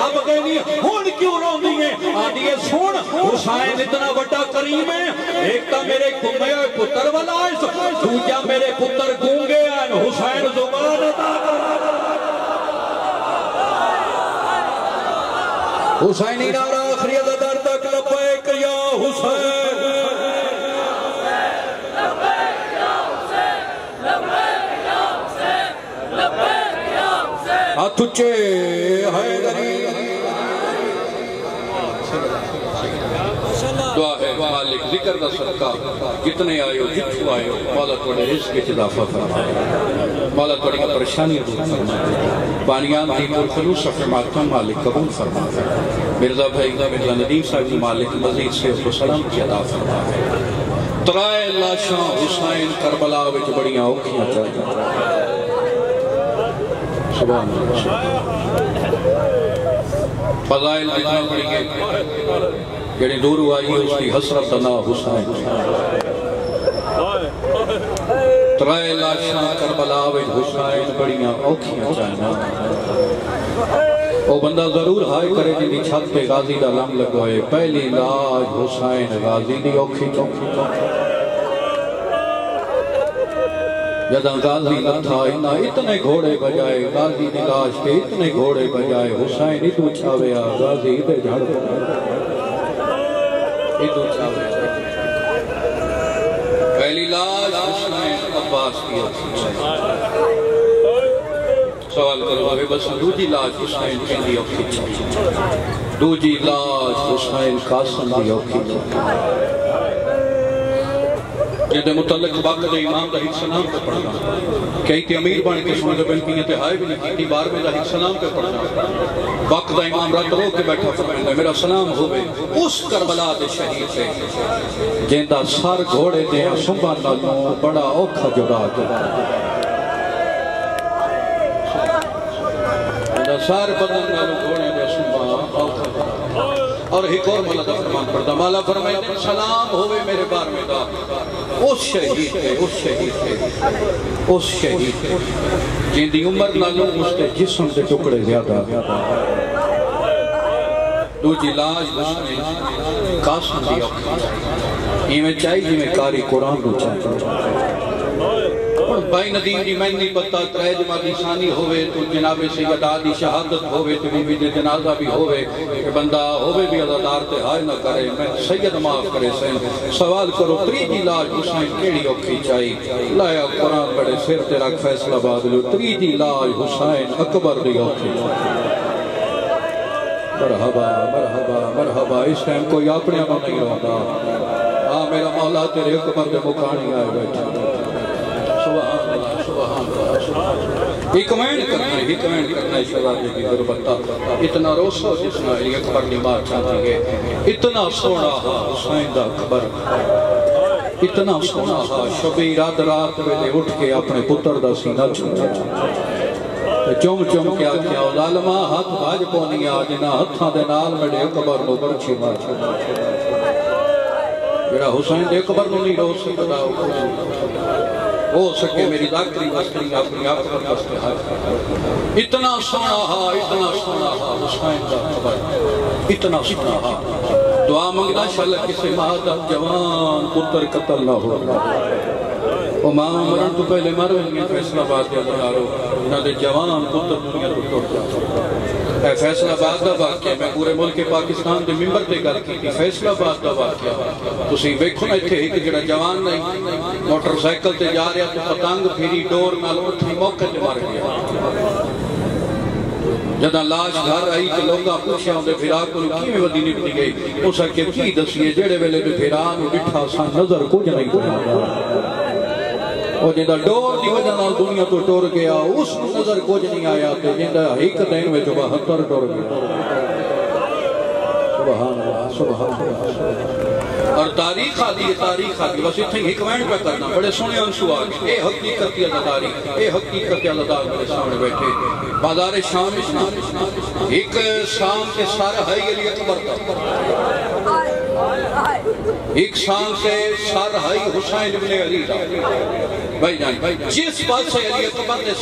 دب گئے نہیں ہون کیوں رو دیئے آدھیے سون حسین اتنا بڑا کریم ہے ایک تا میرے کمے ہوئے پتر والا ہے دوجہ میرے پتر گونگے ہیں حسین زبان عطا کر حسینی نعرہ آخری ازدار تک لبیک یا حسین تجھے حیدری دعا ہے مالک ذکر دا صدقہ جتنے آئے ہو جتنے آئے ہو مولا توڑے رزق کے اضافہ فرمائے مولا توڑے کا پریشانی دور فرمائے بانیان دی پر خلوص فرماتا مالک قبول فرمائے مرزا بھائی مرزا ندیم صاحب مالک مزید سے سلام کی عطا فرمائے ترائے لاشاں حسین کربلا وچ بڑیاں اوکھیاں چاہیے سبحان اللہ فضائل جتنا پڑی گئے جڑی دور آئی ہے اس کی حسرت نا حسین ترائے لاشاں کربلا وچ حسین بڑیاں اوکھیاں چاہیے وہ بندہ ضرور ہائے کرے جی چھت پہ غازی دا لم لگوئے پہلی لاش حسین غازی دی اوکھی جدہ غازی نہ تھا اتنے گھوڑے بجائے غازی دی لاش کے اتنے گھوڑے بجائے حسین اتو چھاویا غازی دے جھڑ اتو چھاویا پہلی لاش حسین عباس کی سوال کرو ابھی بس دوجی لاش حسین کی دی اوکھی دوجی لاش حسین قاسم دی اوکھی جیدے متعلق وقت امام دا سلام پہ پڑھنا کئی تی امیر بانے کے سنے بن کیتے ہائے بھی نہیں کی بار میں دا سلام پہ پڑھنا وقت دا امام رات رو کے بیٹھا فرمائے میرا سلام ہوئے اس کربلا دے شہید سے جیندہ سار گھوڑے دے سنبا نالوں بڑا اوکھا جڑا جیندہ سار بدن نالوں گھوڑے دے سنبا اوکھا جڑا اور ایک اور مولا دا فرمان پڑھتا مولا فرمائے سلام ہوئے میرے بار میں دا اس شہید ہے اس شہید ہے اس شہید ہے جن دی عمر نالوں اس کے جسم سے ٹکڑے زیادہ دوجی لاش حسین قاسم دی اوکھی یہ میں چاہیے جی میں کاری قرآن کو چاہیے بھائی ندیم جی میں نہیں پتا ترے جماعتی ثانی ہوئے تو جناب سید آدھی شہادت ہوئے تو بھی دے جنازہ بھی ہوئے کہ بندہ ہوئے بھی عزادار تے ہائے نہ کرے میں سید معاف کرے سین سوال کرو تریجی لاش حسین کیڑی اوکھی چاہیے لایا قرآن بڑے سر تے رکھ فیصلہ بادلو تریجی لاش حسین اکبر دی اوکھی مرحبا مرحبا مرحبا اس ٹائم کوئی اپنے میں نہیں رہتا ہاں میرا مولا تیرے اکبر دے مکانی آئے بیٹھا سبحان اللہ سبحان اللہ یہ کمینڈ کرنا ہے شہزادے کی غربتہ اتنا روسو جسنا علی اکبر کی مار چاہتی ہے اتنا سونا ہا حسین دا اکبر اتنا سونا ہا شبی رات رات ویلے اٹھ کے اپنے پتر دا سینہ چھوٹا چوم چوم کیا کیا ظالمہ ہاتھ بھاج پونی آجنا ہتھاں دے نال میڈے اکبر نو برچی مار میرا حسین دے اکبر نو نہیں رو سکتا ہو سکے میری داکری وستری اپنی اکبر وستری ہاتھ اتنا سونا ہا حسین دا اکبر اتنا سونا ہا دعا منگنا شاءاللہ کسی مہدہ جوان پتر قتل نہ ہو امام مرن تو پہلے مرویں فیصلہ بات دیا دارو نہ دے جوان پتر دنیا تو ٹوٹ جاتا اے فیصلہ بات دا واقعہ میں پورے ملک پاکستان دے ممبر تے کر کی فیصلہ بات دا واقعہ تو سی ویکھو نا تھے کہ جڑا جوان نہیں موٹر سائیکل تے جا رہا تو پتنگ پھیری ڈور نال اٹھی موقع تے مار گیا جدہ لاش گھر آئی کہ لوگاں پوچھے ہوندے پھرا کو کیویں ودی نپٹی گئی اس کے کی دسیے جڑے ویلے تے پھرا نو ڈٹھا سا نظر کچھ نہیں کرا اور جندہ ڈور دی وجہ نال دنیا تو ٹور گیا اس نظر کچھ نہیں آیا تے جندہ ایک دین میں جو 72 ٹور گیا سبحان اللہ سبحان اللہ اور تاریخ آدھی بس اتنے حکمین پہ کرنا بڑے سونے انسو آگے اے حقیقتی عزداری اے حقیقتی عزدار میرے سامنے بیٹھے بازار شام ایک شام کے سارا ہے علی اکبر کا ایک شام سے سارا ہے حسین ابن علی کا بھائی جان جس بات سے علی اکبر نے